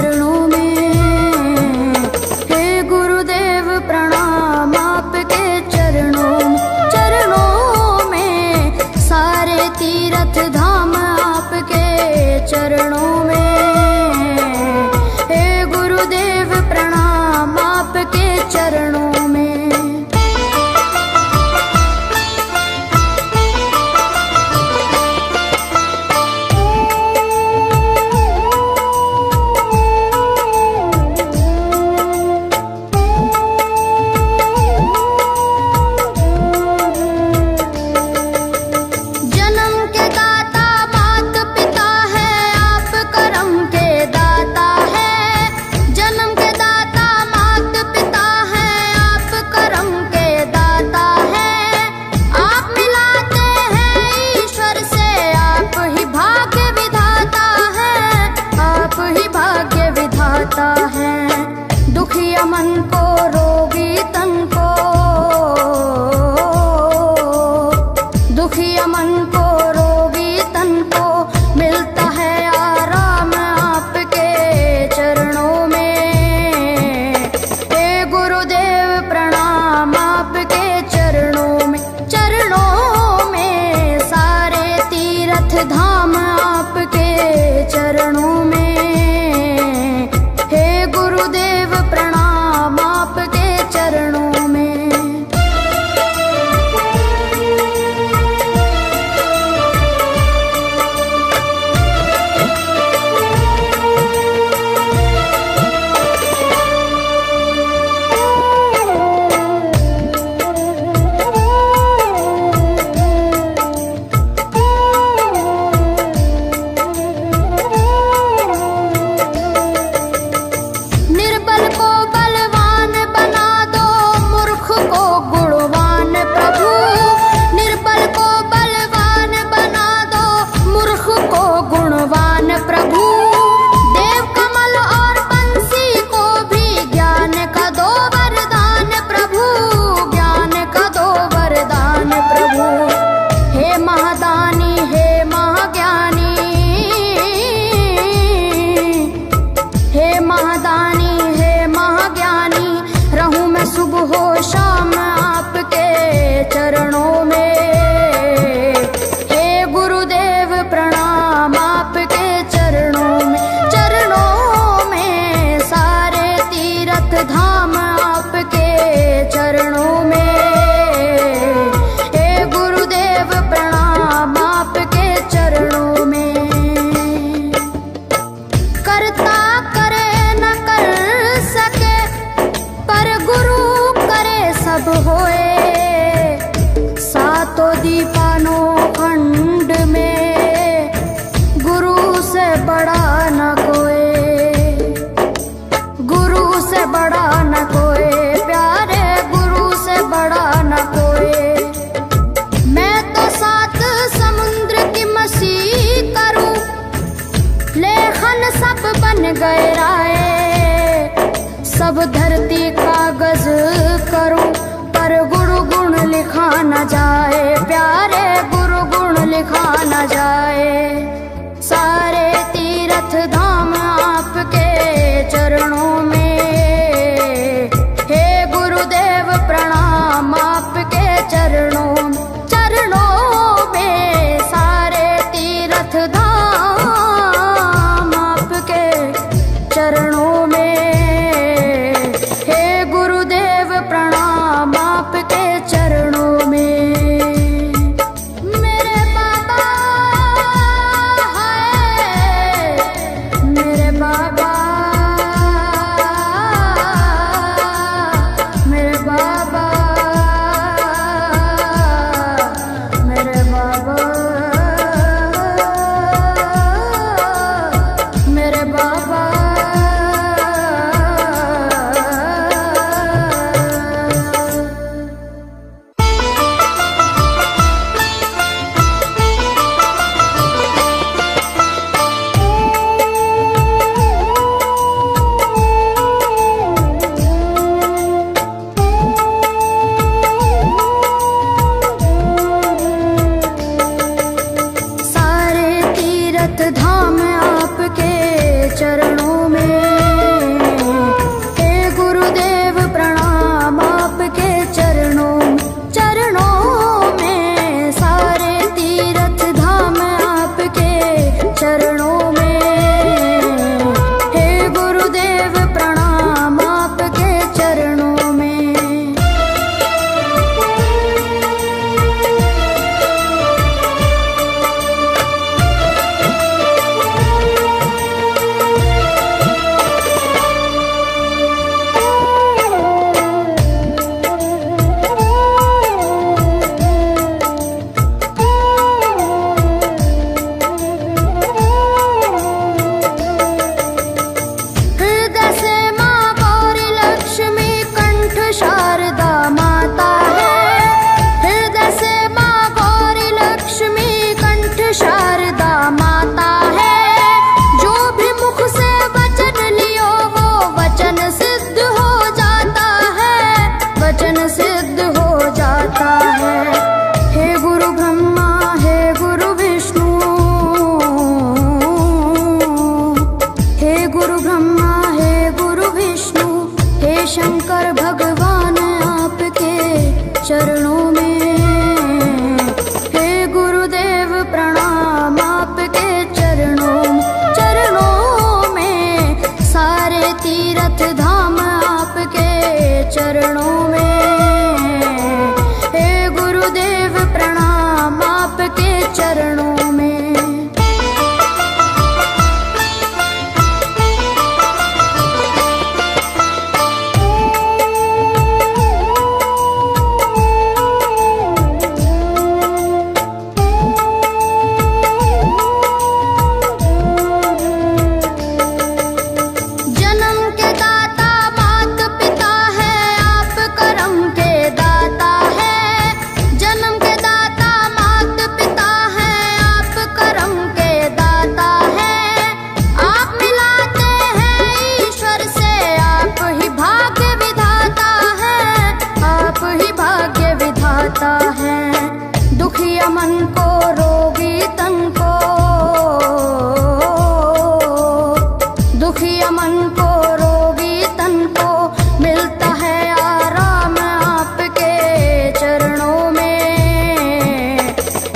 चरणों में। हे गुरुदेव प्रणाम आपके चरणों में, सारे तीर्थ धाम आपके चरणों में। हे गुरुदेव प्रणाम आपके चरणों में। दुखिया मन को, रोगी तन को, दुखिया मन को, रोगी तन को मिलता है आराम आपके चरणों में। हे गुरुदेव प्रणाम आपके चरणों में, सारे तीर्थ धाम आपके चरणों में। गुरुदेव प्रणाम आपके चरणों में। सुबह हो शाम आपके चरणों में। हे गुरुदेव प्रणाम आपके चरणों में, सारे तीर्थ धाम आपके चरणों में। हे गुरुदेव प्रणाम आपके चरणों में। करता करे न कर सके, पर गुरु सब होए। सातों दीपानों खंड में गुरु से बड़ा न कोई, गुरु से बड़ा न कोई, प्यारे गुरु से बड़ा न कोई। मैं तो सात समुद्र की मसीह करूं, लेखन सब बन गए राय। सब धरती कागज करूं, पर गुरु गुण लिखा न जाए, प्यारे गुरु गुण लिखा न जाए। सारे तीर्थ धाम आपके चरणों में। हे गुरुदेव प्रणाम आपके चरणों में, सारे तीर्थ धाम आपके चरणों में। प्रणाम आपके चरणों में। मेरे बाबा है, मेरे बाबा, मेरे बाबा, मेरे बाबा, मेरे बाबा। चरणों में। हे गुरुदेव प्रणाम आपके चरणों में। दुखिया मन को रोगी तन को, दुखिया मन को रोगी तन को मिलता है आराम आपके चरणों में।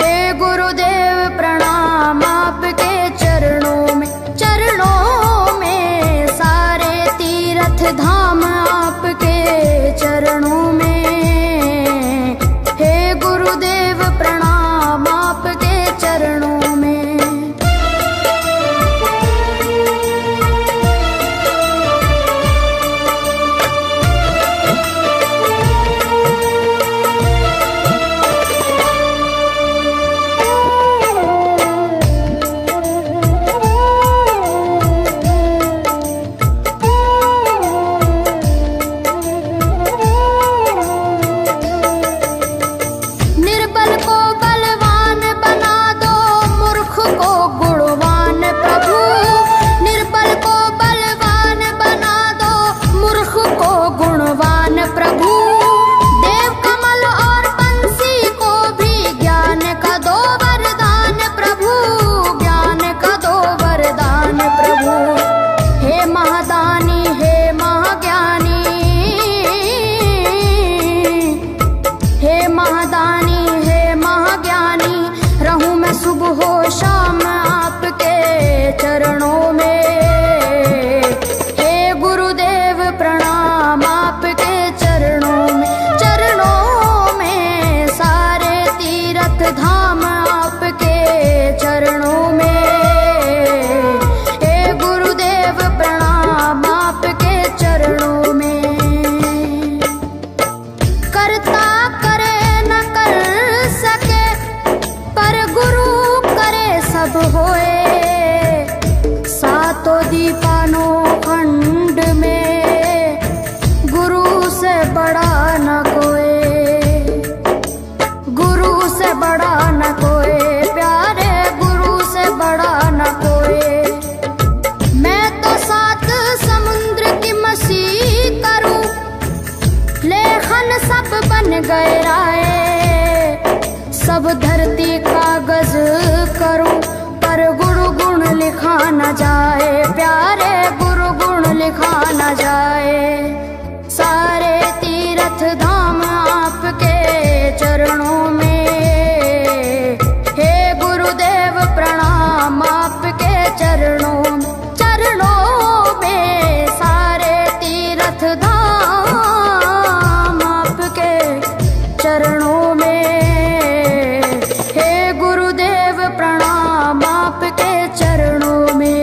हे गुरुदेव प्रणाम आपके चरणों में। चरणों में सारे तीर्थ धाम आपके चरणों में। गुरुदेव प्रणाम आपके चरणों में। सुबह शाम आपके चरणों में। हे गुरुदेव प्रणाम आपके चरणों में। चरणों में सारे तीर्थ धाम आपके चरणों में। हे गुरुदेव प्रणाम आपके चरणों में। करता करे न कर सके पर गुरु सब होए। सातों दीपानों खंड में गुरु से बड़ा न कोई, गुरु से बड़ा न कोई, प्यारे गुरु से बड़ा न कोई। मैं तो सात समुद्र की मसीह करूं, लेखन सब बन गए राय। सब धरती कागज करूं पर गुरु गुण लिखा न जाए, प्यारे गुरु गुण लिखा न जाए। सारे तीर्थ धाम आपके चरणों में। हे गुरुदेव प्रणाम आपके चरणों में। चरणों में सारे तीर्थ धाम आपके चरणों में। प्रणाम आपके चरणों में।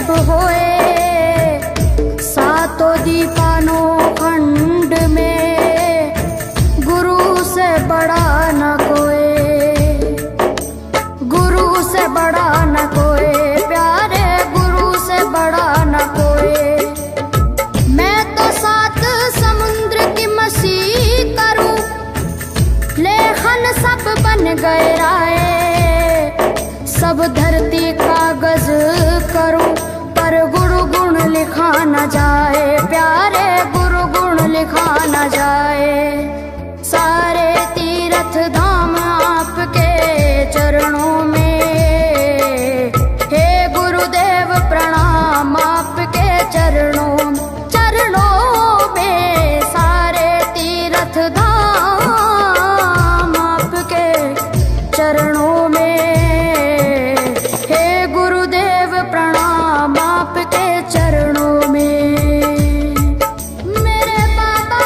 सब होए, सातों दीपानो खंड में गुरु से बड़ा न कोई, गुरु से बड़ा न कोई, प्यारे गुरु से बड़ा न कोई। मैं तो सात समुद्र की मसी करूं, लेखन सब बन गए राय, सब धरती कागज करूं, पर गुरु गुण लिखा न जाए, प्यारे गुरु गुण लिखा न जाए। सारे तीर्थ धाम आपके चरणों में, हे गुरुदेव प्रणाम आपके चरणों, चरणों में। सारे तीर्थ धाम आपके चरणों में, प्रणाम आपके चरणों में। मेरे बाबा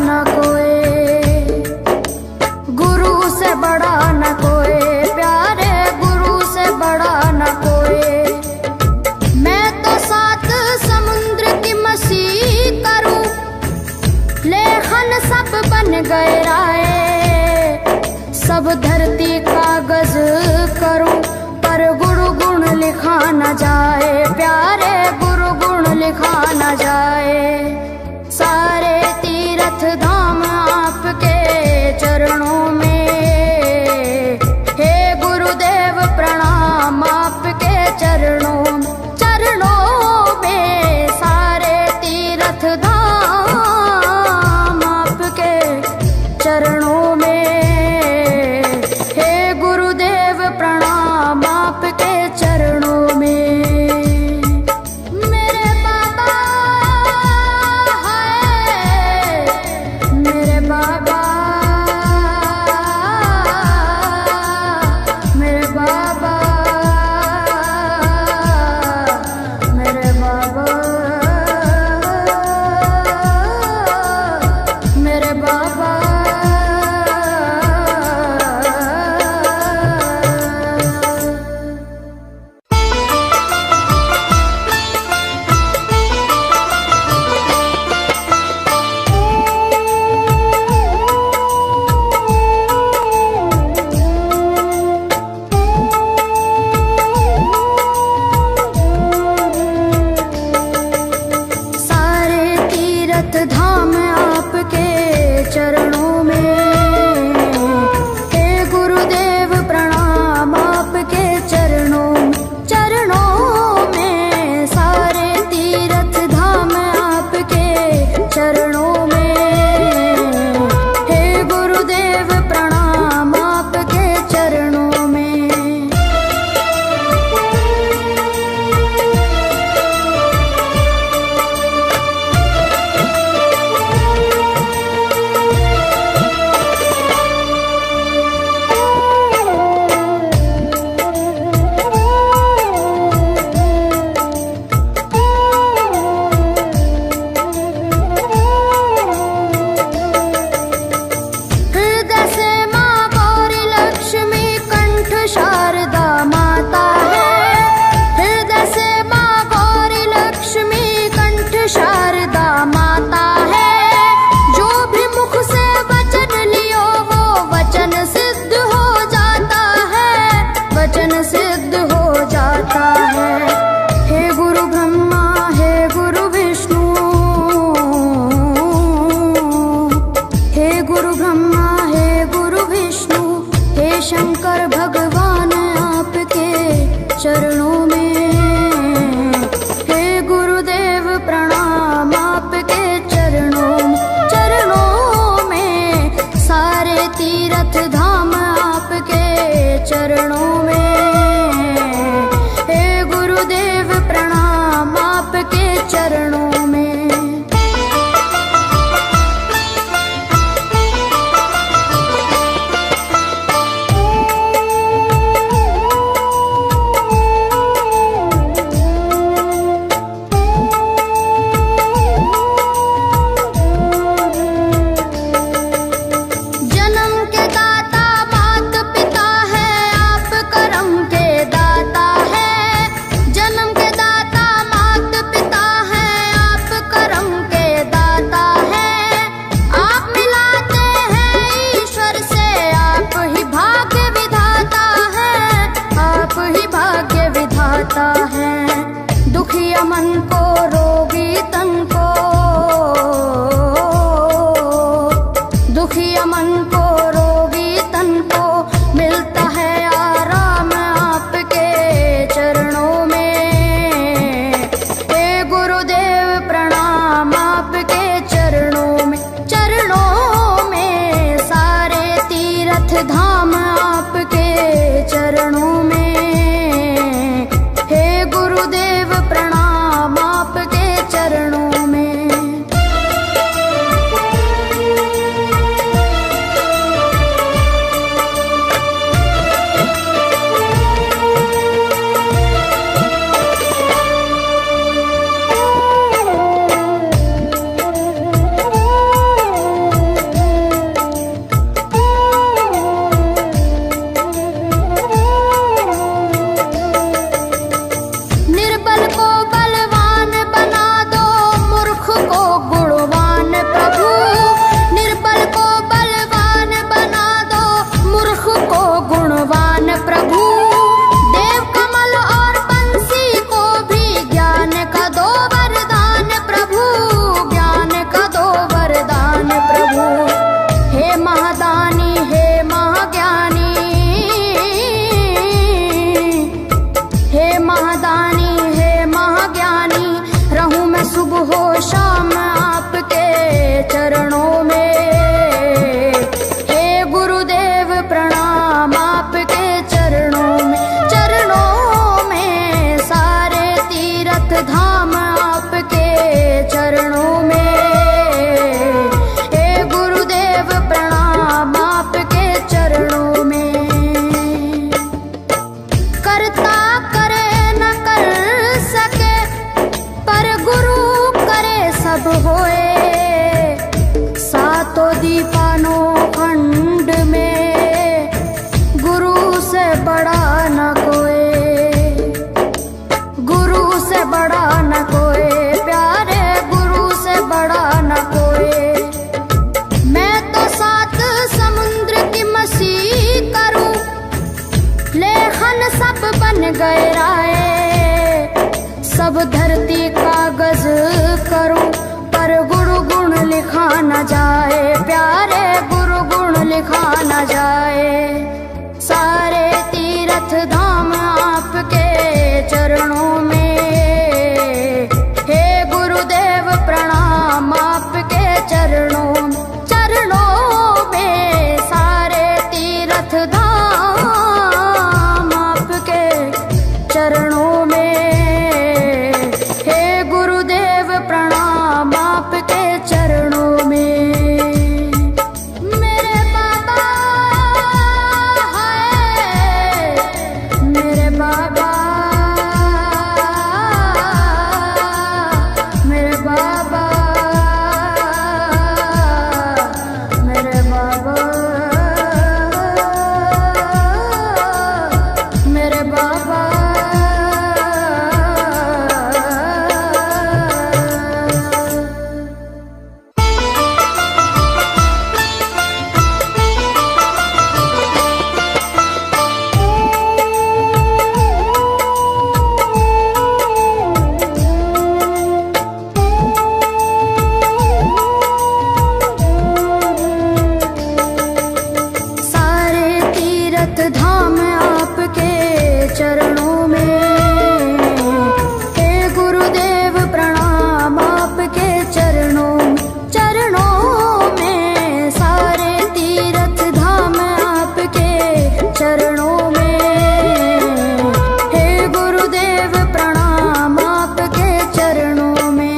न कोई, गुरु से बड़ा न कोई, प्यारे गुरु से बड़ा न कोई। मैं तो 7 समुद्र की मसी करूं, लेखन सब बन गए राय, सब धरती कागज करूं, पर गुरु गुण लिखा न जाए, प्यारे गुरु गुण लिखा न जाए। सारे तीर्थ धाम आपके चरणों में, हे गुरुदेव प्रणाम आपके चरणों में, सारे तीर्थ धाम आपके चरणों में, हे गुरुदेव प्रणाम आपके चरणों में। मेरे बाबा तो दीपानो खंड में गुरु से बड़ा न कोई, गुरु से बड़ा न कोई, प्यारे गुरु से बड़ा न कोई। मैं तो 7 समुद्र की मसी करूं, लेखन सब बन गए राय, सब धरती कागज करूं, पर गुरु गुण लिखा न जाए, प्यारे गुरु गुण लिखा न जाए। सारे तीर्थ धाम आपके चरणों में, हे गुरुदेव प्रणाम आपके चरणों, चरणों में। सारे तीर्थ धाम आपके चरणों में, चरणों में। मेरे बाबा है, मेरे बाबा, मेरे बाबा, मेरे बाबा, मेरे बाबा। धाम आपके चरणों में, हे गुरुदेव प्रणाम आपके चरणों, चरणों में। सारे तीर्थ धाम आपके चरणों में, हे गुरुदेव प्रणाम आपके चरणों में।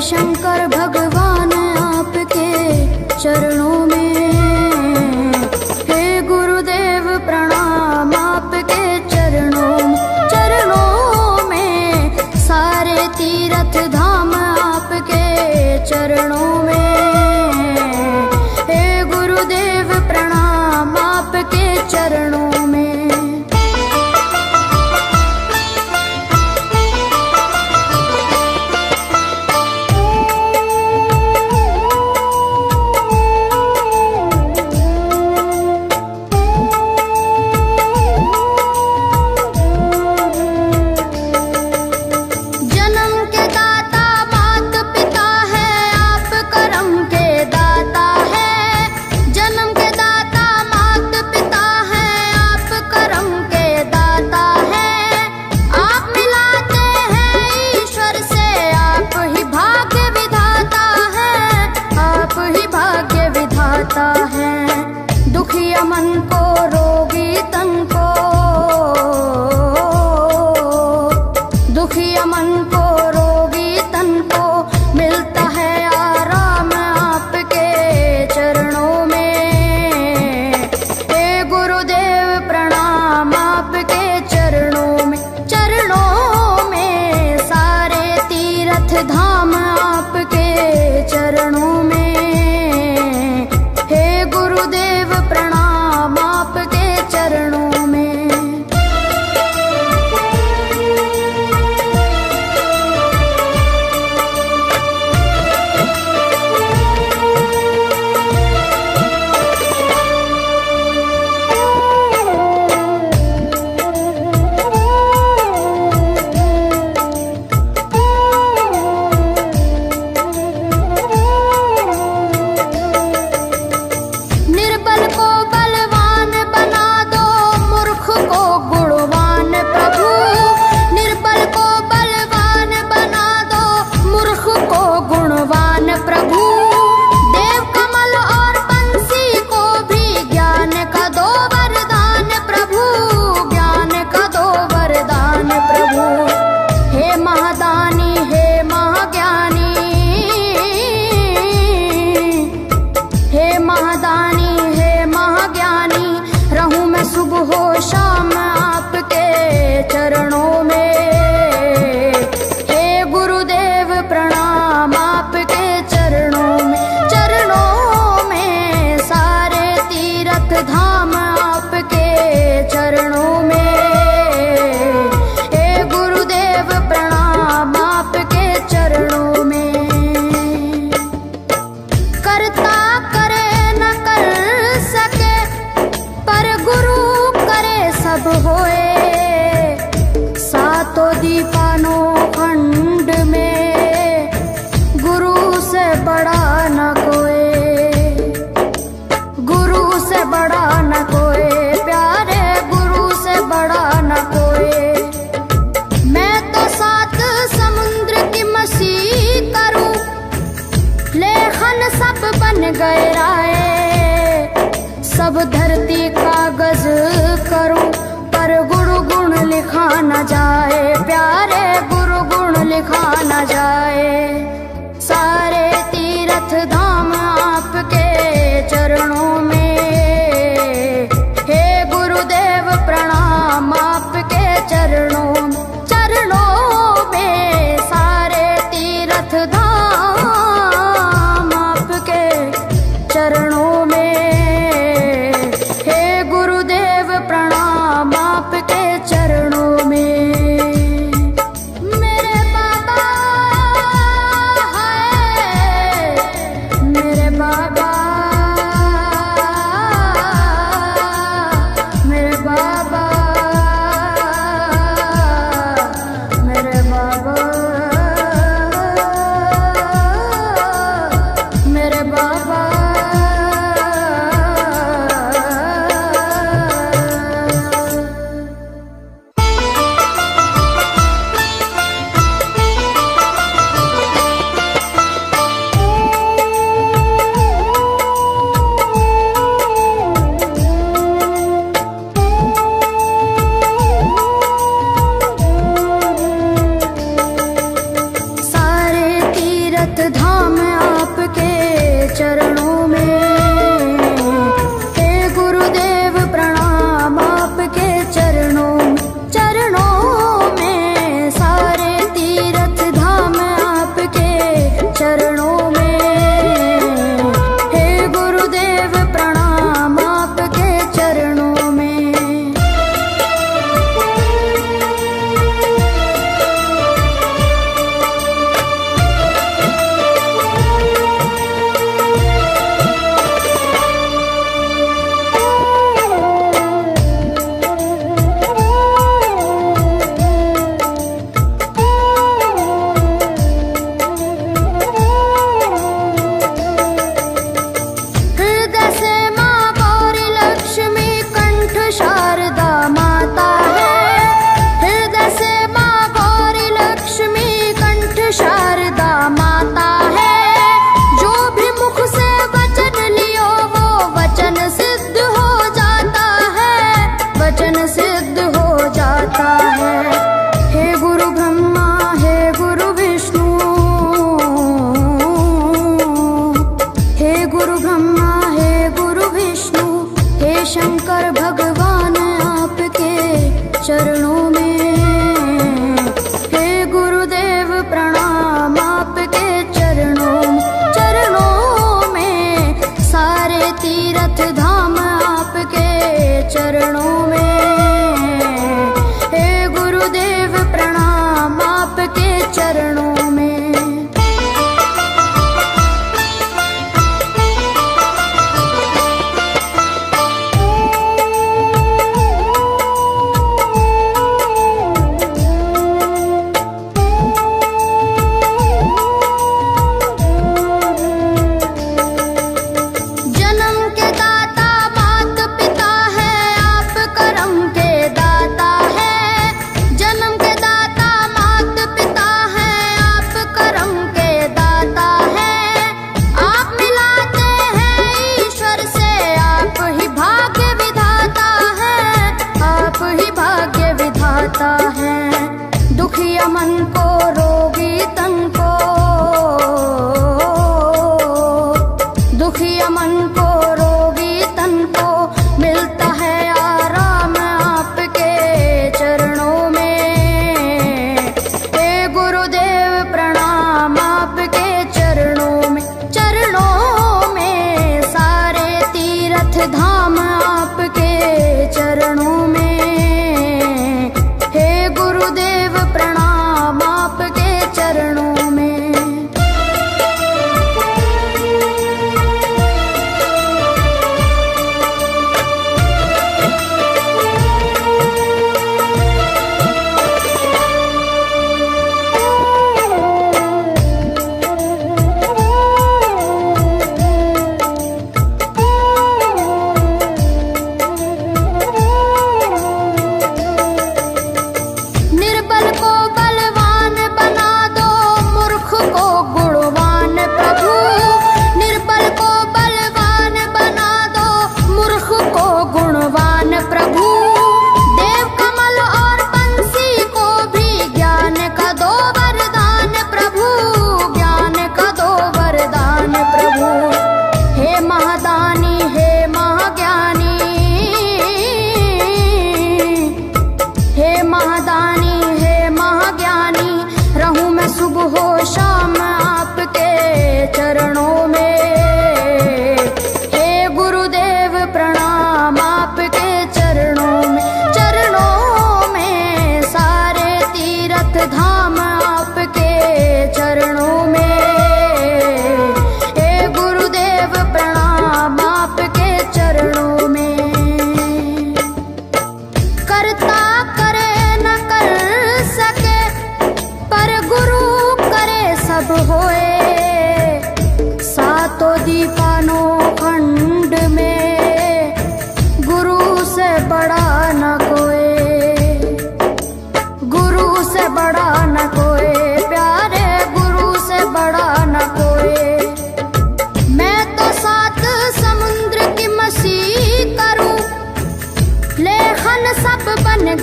शंकर भगवान आपके चरणों में, हे गुरुदेव प्रणाम आपके चरणों, चरणों में। सारे तीर्थ धाम आपके चरणों में, हे गुरुदेव प्रणाम आपके चरणों में। दुखिया मन को, रोगी तन को, दुखिया मन को, रोगी तन को मिलता है आराम आपके चरणों में, हे गुरुदेव प्रणाम आपके चरणों में, चरणों में। सारे तीर्थ धाम आपके चरणों में, हे गुरुदेव प्रणाम। होए, सातों दीपानो खंड में गुरु से बड़ा न कोई, गुरु से बड़ा न कोई, प्यारे गुरु से बड़ा न कोई। मैं तो सात समुद्र की मसीह करूं, लेखन सब बन गए राय, सब धरती कागज करूं, पर गुरु गुण लिखा न जाए, प्यारे गुरु गुण लिखा न जाए। सारे तीर्थ धाम आपके चरणों में, हे गुरुदेव प्रणाम आपके चरणों में, सारे तीर्थ धाम आपके चरणों में, चरणों में। मेरे बाबा है, मेरे बाबा, मेरे बाबा, मेरे बाबा, मेरे बाबा। धाम आपके चरणों में, हे गुरुदेव प्रणाम आपके चरणों में, सारे तीर्थ धाम आपके चरणों में, हे गुरुदेव प्रणाम आपके चरणों में। शंकर भगवान आपके चरणों में, हे गुरुदेव प्रणाम आपके चरणों में, सारे तीर्थ धाम आपके चरणों में, हे गुरुदेव प्रणाम आपके चरणों में। दुखिया मन को, रोगी तन को, दुखिया मन को, रोगी तन को मिलता है आराम आपके चरणों में, हे गुरुदेव प्रणाम आपके चरणों में, सारे तीर्थ धाम आपके चरणों में, गुरुदेव प्रणाम आपके चरणों में।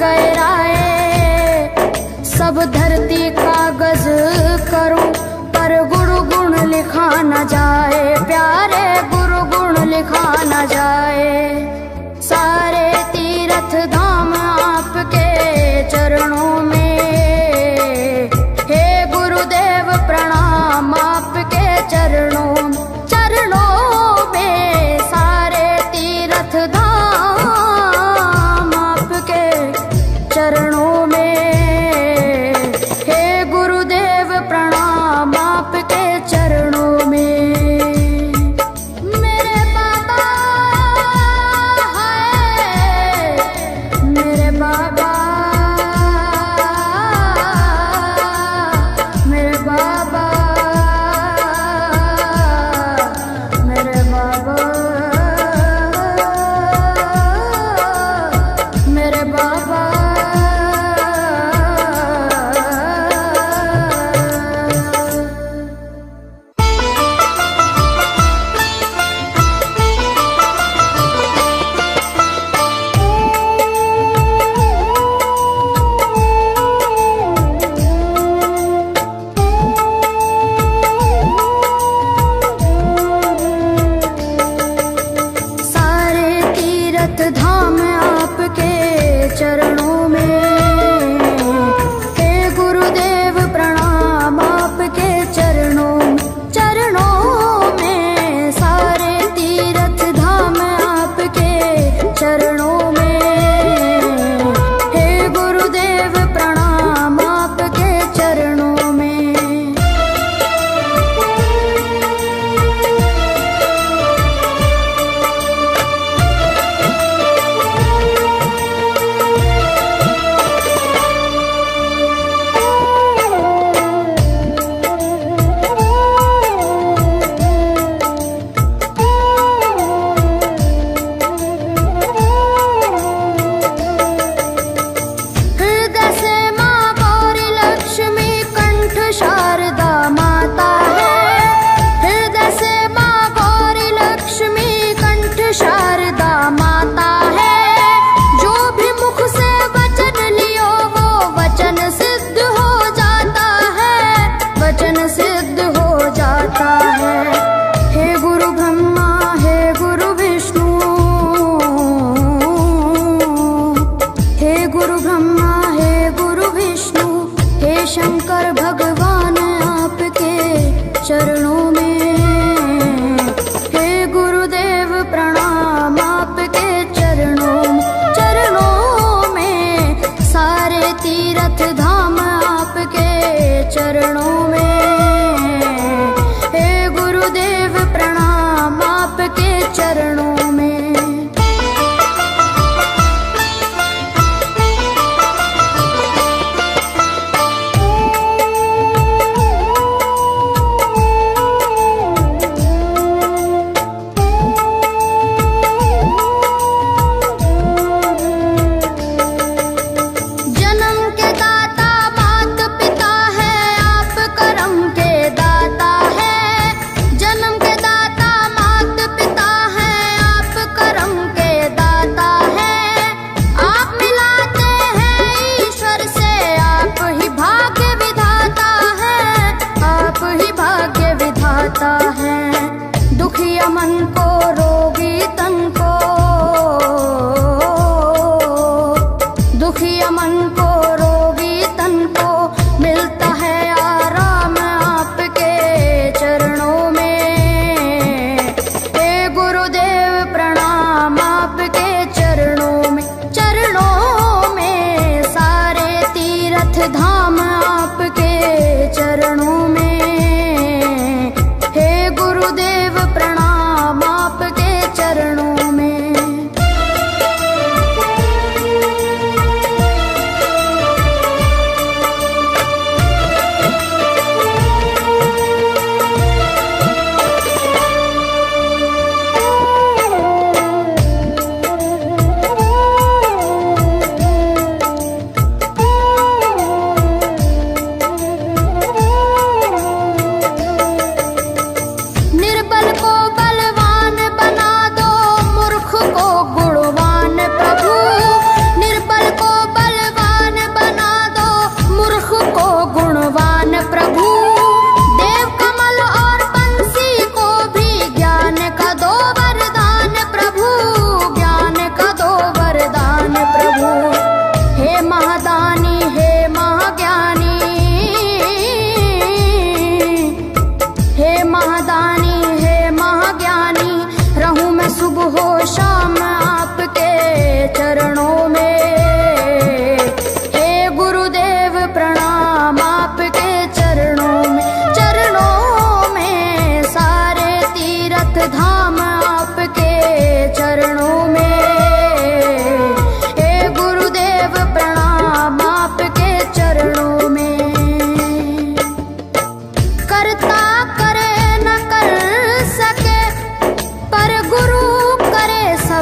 गहराए। सब धरती कागज करूं पर गुरु गुण लिखा न जाए, प्यारे गुरु गुण लिखा न जाए। सारे तीर्थ धाम आपके चरणों में, हे गुरुदेव प्रणाम आपके चरणों में। सारे तीर्थ धाम आपके चरणों में, हे गुरुदेव प्रणाम आपके चरणों में। मेरे बाबा है, मेरे बाबा, मेरे बाबा, मेरे बाबा, मेरे बाबा। सारे तीर्थ धाम आपके चरणों में, हे गुरुदेव प्रणाम आपके चरणों में। सारे तीर्थ धाम आपके चरणों में, हे गुरुदेव प्रणाम आपके चरणों में।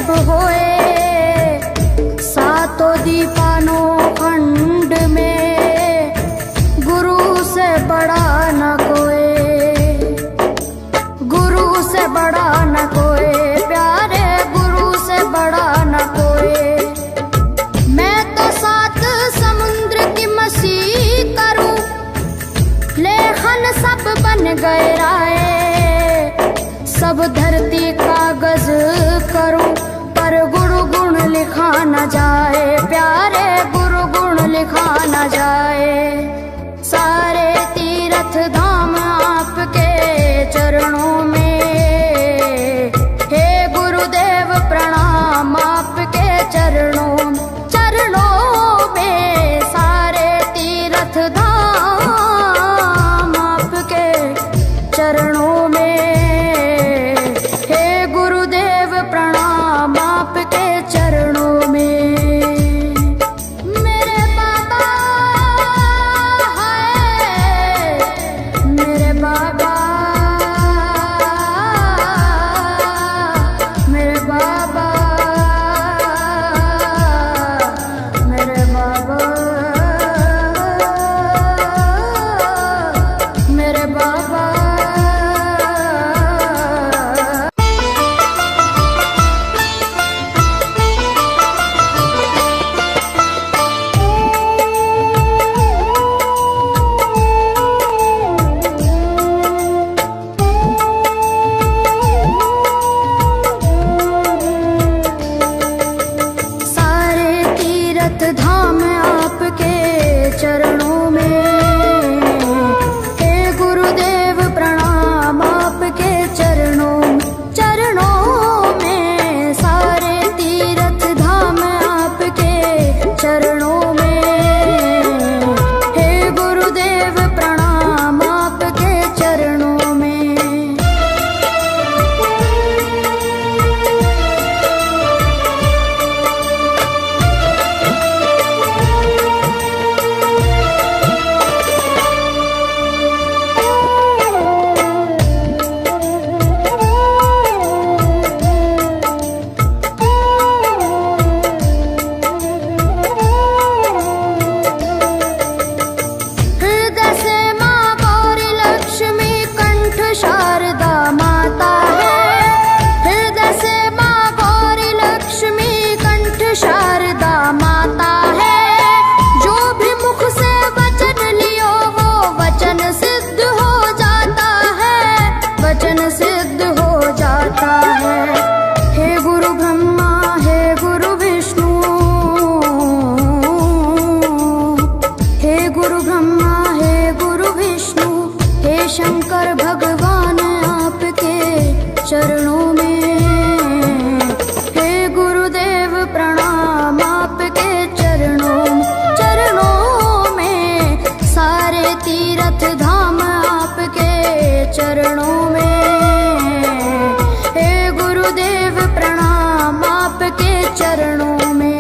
जब होए सातों दीपानो खंड में, गुरु से बड़ा न कोई, गुरु से बड़ा न कोई, प्यारे गुरु से बड़ा न कोई। मैं तो सात समुद्र की मसीह करूं, लेखन सब बन गए राय, सब धरती कागज करूं, पर गुरु गुण लिखा न जाए, प्यारे गुरु गुण लिखा न जाए। सारे तीर्थ धाम आपके चरणों में, हे गुरुदेव प्रणाम आपके चरणों, चरणों में। सारे तीर्थ धाम आपके चरणों में, चरणों में। मेरे बाबा है, मेरे बाबा, मेरे बाबा, मेरे बाबा, मेरे बाबा। धाम आपके चरणों में, हे गुरुदेव प्रणाम आपके चरणों, चरणों में। सारे तीर्थ धाम आपके चरणों में, हे गुरुदेव प्रणाम आपके चरणों में। शंकर भगवान आपके चरणों में, हे गुरुदेव प्रणाम आपके चरणों, चरणों में। सारे तीर्थ धाम आपके चरणों में, हे गुरुदेव प्रणाम आपके चरणों में।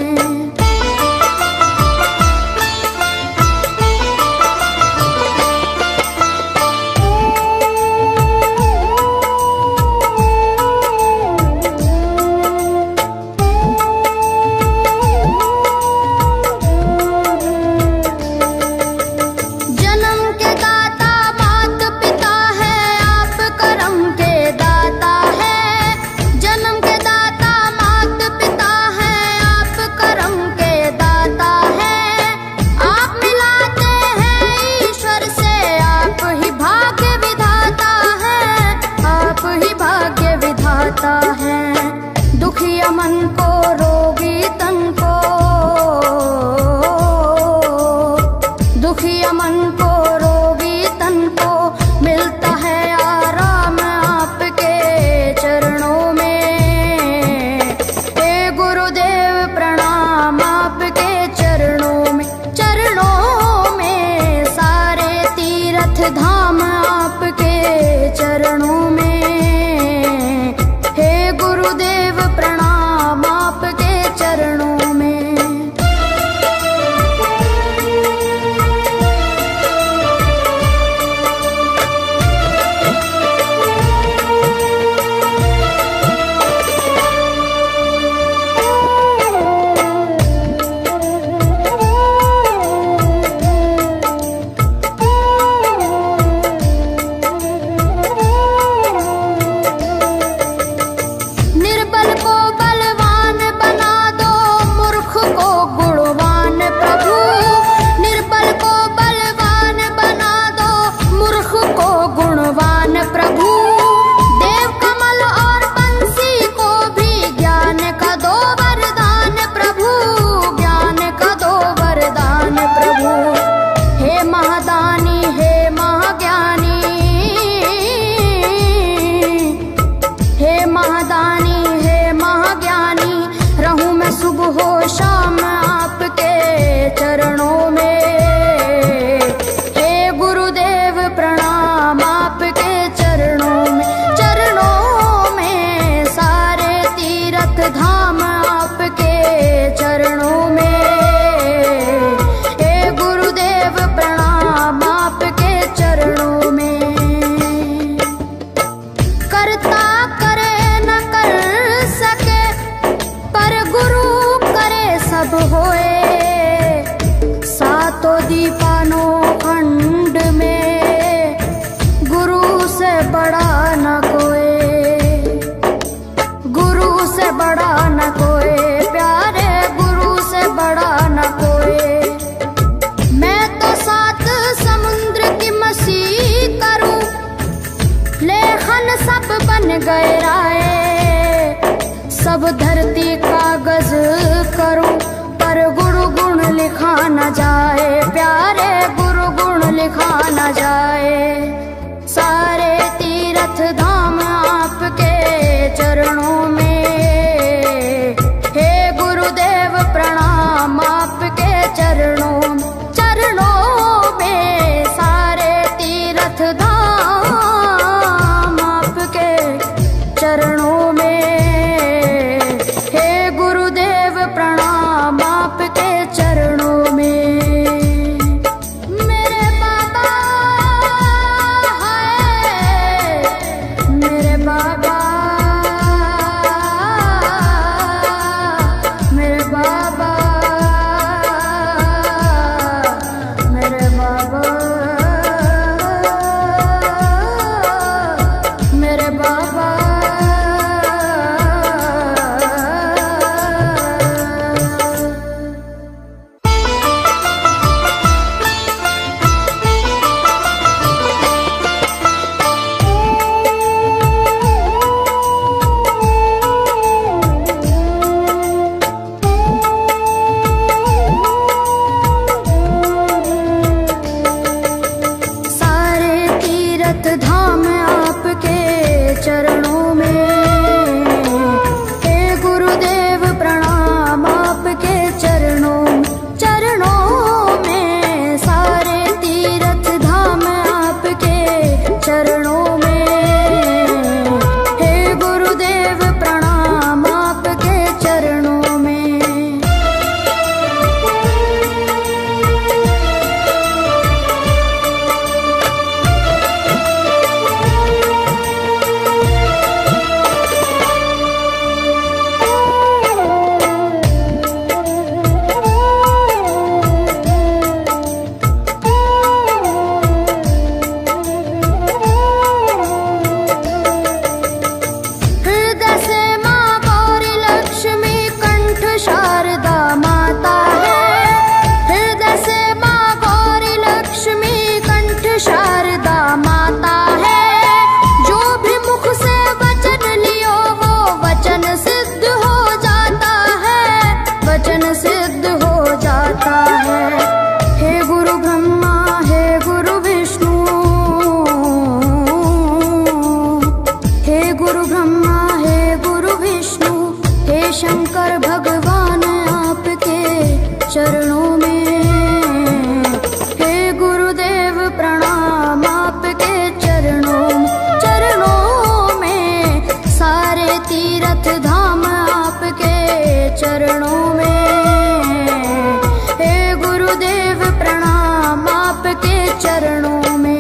दुखिया मन को, रोगी तन को, दुखिया मन को, रोगी तन को मिलता है आराम आपके चरणों में, हे गुरुदेव प्रणाम आपके चरणों में, चरणों में। सारे तीर्थ धाम आपके चरणों में, गुरुदेव प्रणाम आपके चरणों में। सब होए, सातों दीपानो खंड में गुरु से बड़ा न कोई, गुरु से बड़ा न कोई, प्यारे गुरु से बड़ा न कोई। मैं तो सात समुद्र की मसी करूं, लेखन सब बन गए राय, सब धरती कागज करूं, पर गुरु गुण लिखा न जाए, प्यारे गुरु गुण लिखा न जाए। सारे तीर्थ धाम आपके चरणों में, हे गुरुदेव प्रणाम आपके चरणों, चरणों में। सारे तीर्थ धाम आपके चरणों में, प्रणाम आपके चरणों में। मेरे बाबा है, मेरे बाबा, मेरे बाबा, मेरे बाबा, मेरे बाबा। धाम आपके चरणों में, हे गुरुदेव प्रणाम आपके चरणों, चरणों में। सारे तीर्थ धाम आपके चरणों में, हे गुरुदेव प्रणाम आपके चरणों में। शंकर भगवान आपके चरणों में, हे गुरुदेव प्रणाम आपके चरणों, चरणों में। सारे तीर्थ धाम आपके चरणों में, हे गुरुदेव प्रणाम आपके चरणों में।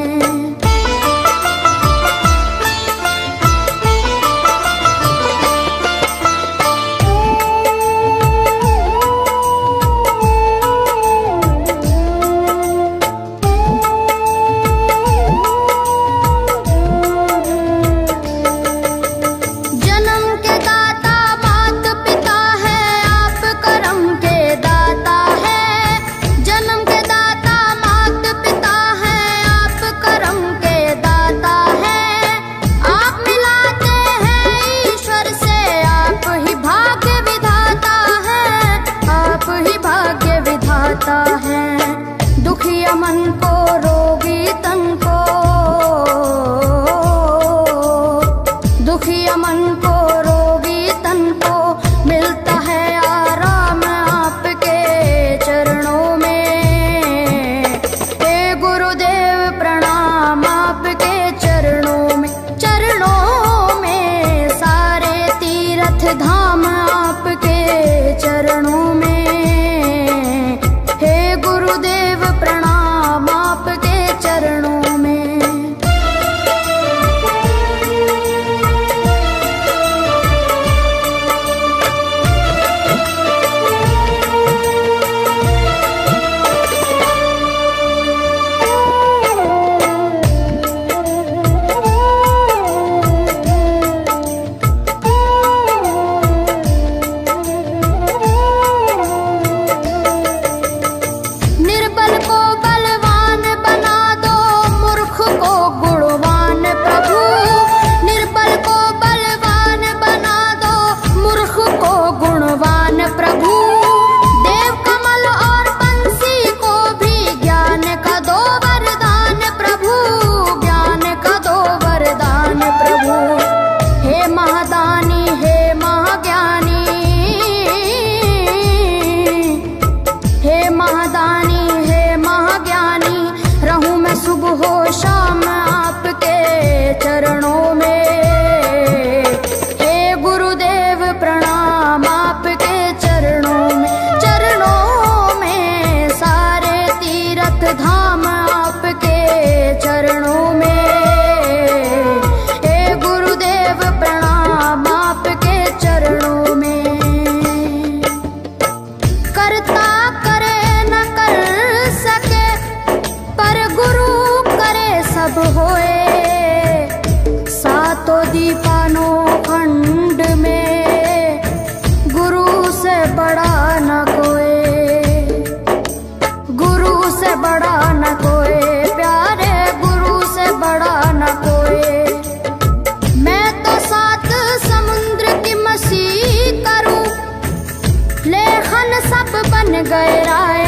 सब बन गए राय।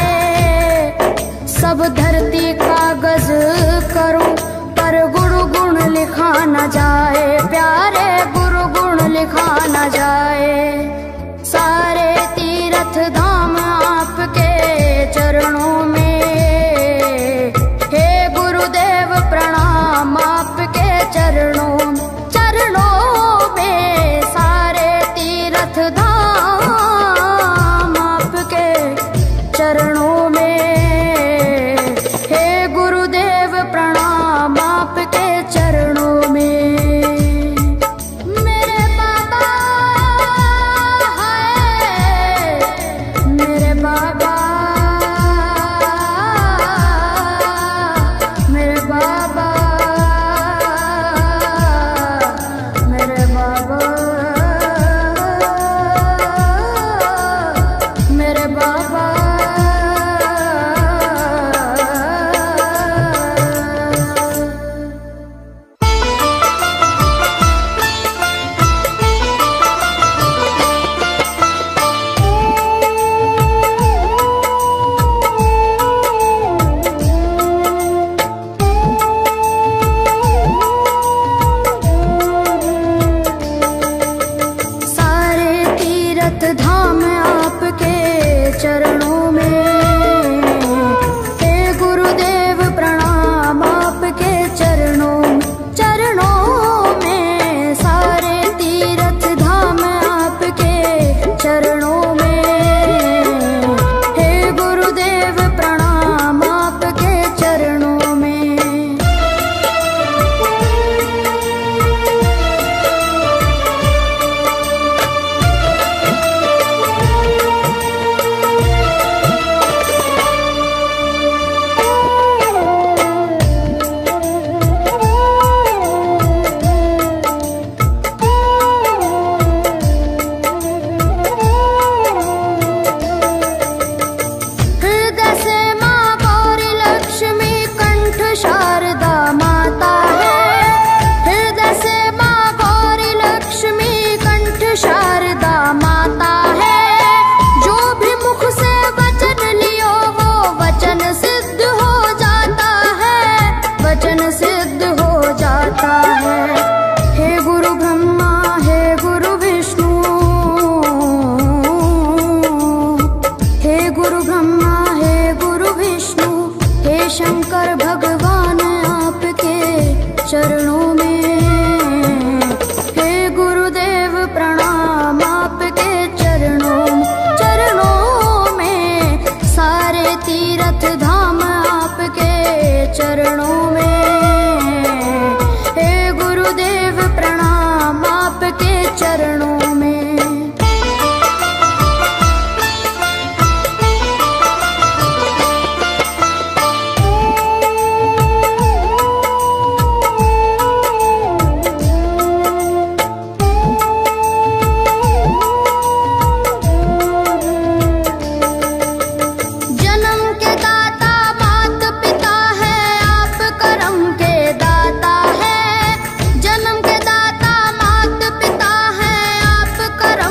सब धरती कागज करूं पर गुरु गुण लिखा न जाए, प्यारे गुरु गुण लिखा न जाए। सारे तीर्थ धाम आपके चरणों में, हे गुरुदेव प्रणाम आपके चरणों में। सारे तीर्थ धाम आपके चरणों में, हे गुरुदेव प्रणाम आपके चरणों में। मेरे बाबा है, मेरे बाबा, मेरे बाबा, मेरे बाबा, मेरे बाबा। सारे तीर्थ धाम आपके चरणों में, हे गुरुदेव प्रणाम आपके चरणों में। सारे तीर्थ धाम आपके चरणों में, हे गुरुदेव प्रणाम आपके चरणों में। हृदय से माँ गौरी लक्ष्मी कंठ शारदा माता है। हृदय से माँ गौरी लक्ष्मी कंठ शारदा माता है। जो भी मुख से वचन लियो वो वचन सिद्ध हो जाता है, वचन सिद्ध हो जाता है। हे गुरु ब्रह्मा, हे गुरु विष्णु, हे गुरु ब्रह्मा, हे गुरु विष्णु, हे शंकर भगवान आपके चरणों में, हे गुरुदेव प्रणाम आपके चरणों में। सारे तीर्थ धाम आपके चरणों में, हे गुरुदेव प्रणाम आपके चरणों में। जन्म के दाता मात पिता है, आप करम के दाता है। जन्म के दाता मात पिता है, आप करम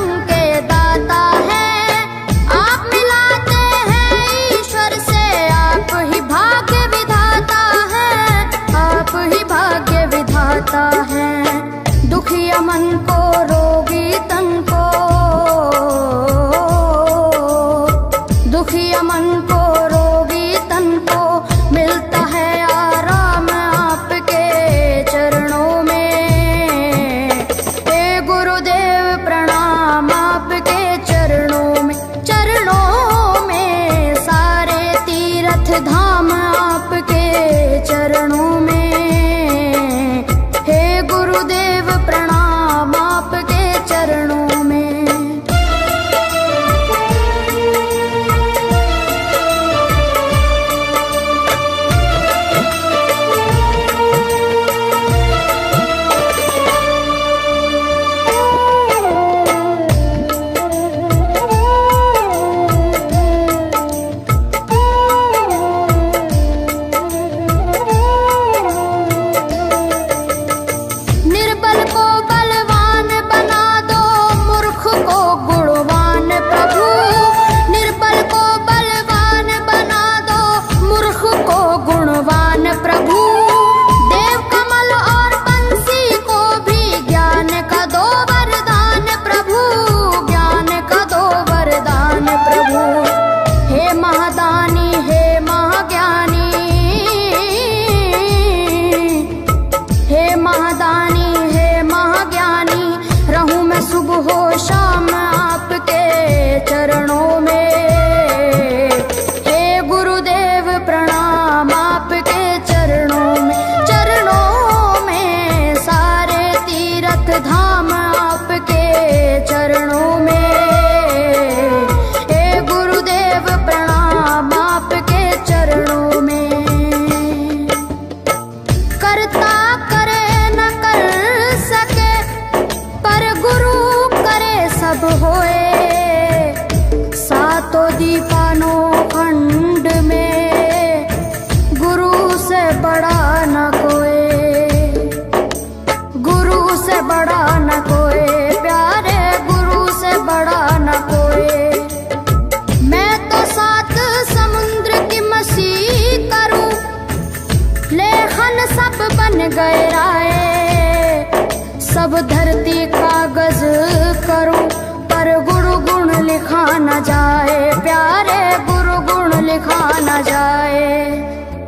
न जाए, प्यारे गुरु गुण लिखा न जाए।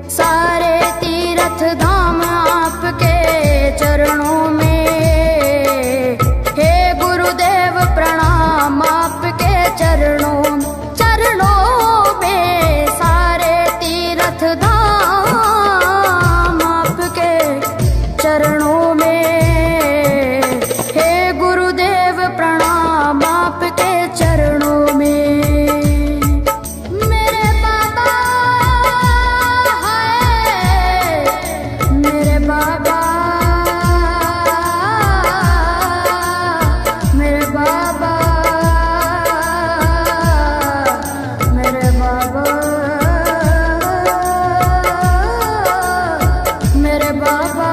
सारे तीर्थ धाम आपके चरणों में, हे गुरुदेव प्रणाम आपके चरणों में। सारे तीर्थ धाम आपके चरणों में, हे गुरुदेव प्रणाम आपके चरणों में। मेरे बाबा है, मेरे बाबा, मेरे बाबा, मेरे बाबा, मेरे बाबा।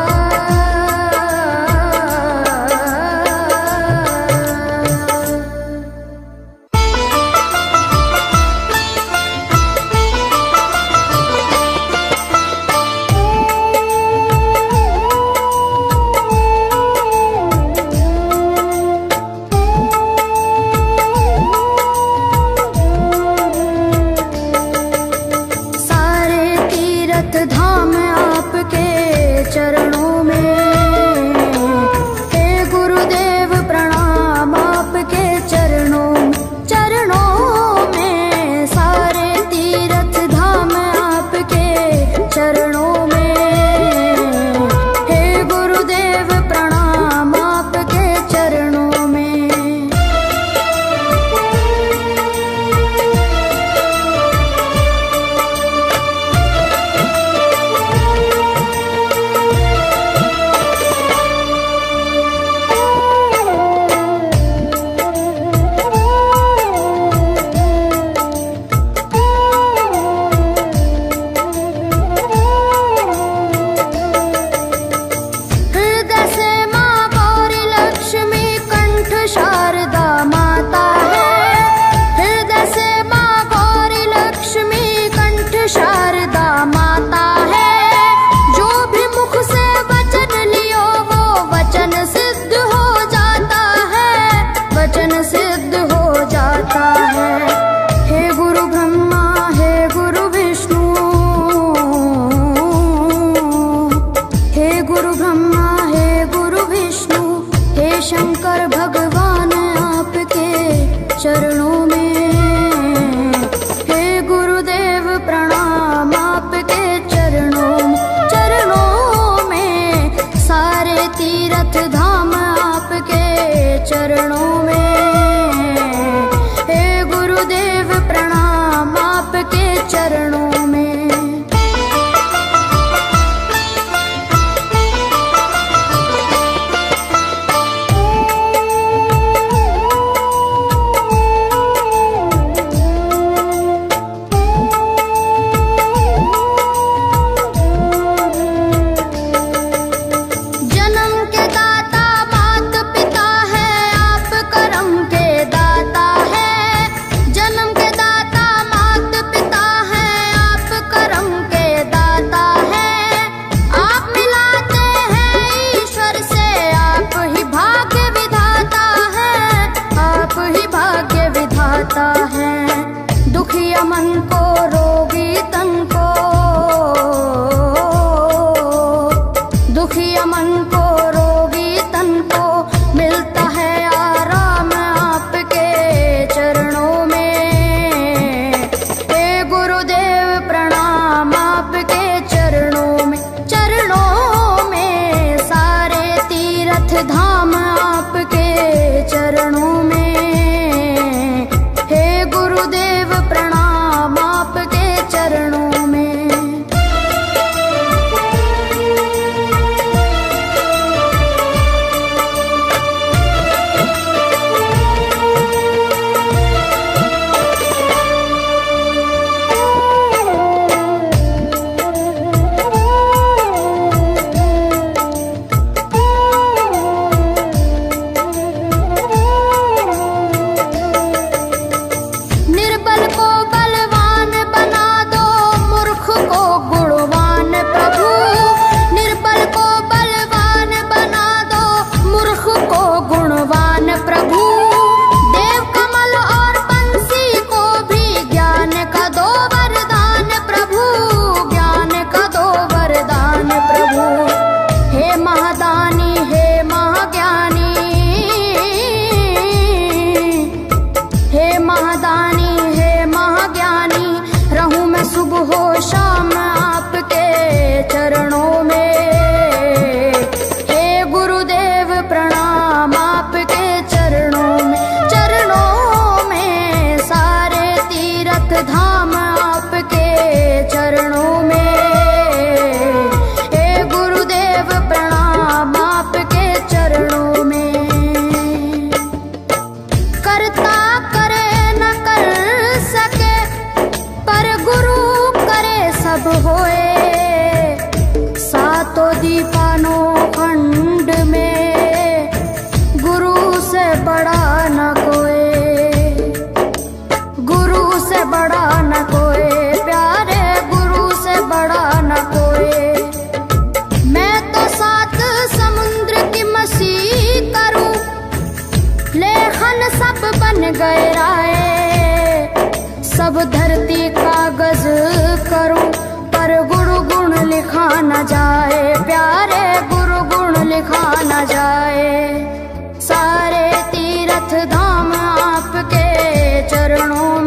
सारे तीर्थ धाम आपके चरणों में, हे गुरुदेव प्रणाम आपके चरणों में। सारे तीर्थ धाम आपके चरणों में, हे गुरुदेव प्रणाम आपके चरणों में। हृदय से माँ गौरी लक्ष्मी कंठ शारदा माता है। हृदय से माँ गौरी लक्ष्मी कंठ शारदा माता है। जो भी मुख से वचन लियो वो वचन सिद्ध हो जाता है, वचन सिद्ध हो जाता है। हे गुरु ब्रह्मा, हे गुरु विष्णु, हे गुरु ब्रह्मा, हे गुरु विष्णु, हे शंकर भगवान आपके चरणों में, हे गुरुदेव प्रणाम आपके चरणों में। सारे तीर्थ धाम आपके चरणों में, हे गुरुदेव प्रणाम आपके चरणों में। जन्म के दाता मात पिता है, आप कर्म के दाता है। जन्म के दाता मात पिता है, आप कर्म के दाता है। आप मिलाते हैं ईश्वर से, आप ही भाग्य विधाता है, आप ही भाग्य विधाता है। दुखिया मन को, रोगी तन को, दुखिया मन को, रोगी तन को मिलता है आराम आपके चरणों में। हे गुरुदेव प्रणाम आपके चरणों में। सारे तीर्थ धाम आपके चरणों में, हे गुरुदेव प्रणाम आपके चरणों में। धाम आपके चरणों में। हे गुरुदेव प्रणाम आपके चरणों में। करता करे न कर सके पर गुरु करे सब होए। सातों दीपानों खंड में गुरु से बड़ा न कोई, गुरु से बड़ा न कोई प्यारे, गुरु से बड़ा न कोई। मैं तो सात समुद्र की मसी करूं, लेखन सब बन गए राय। सब धरती कागज करूं पर गुरु गुण लिखा न जाए प्यारे, गुरु गुण लिखा न जाए। सारे तीर्थ धाम आपके चरणों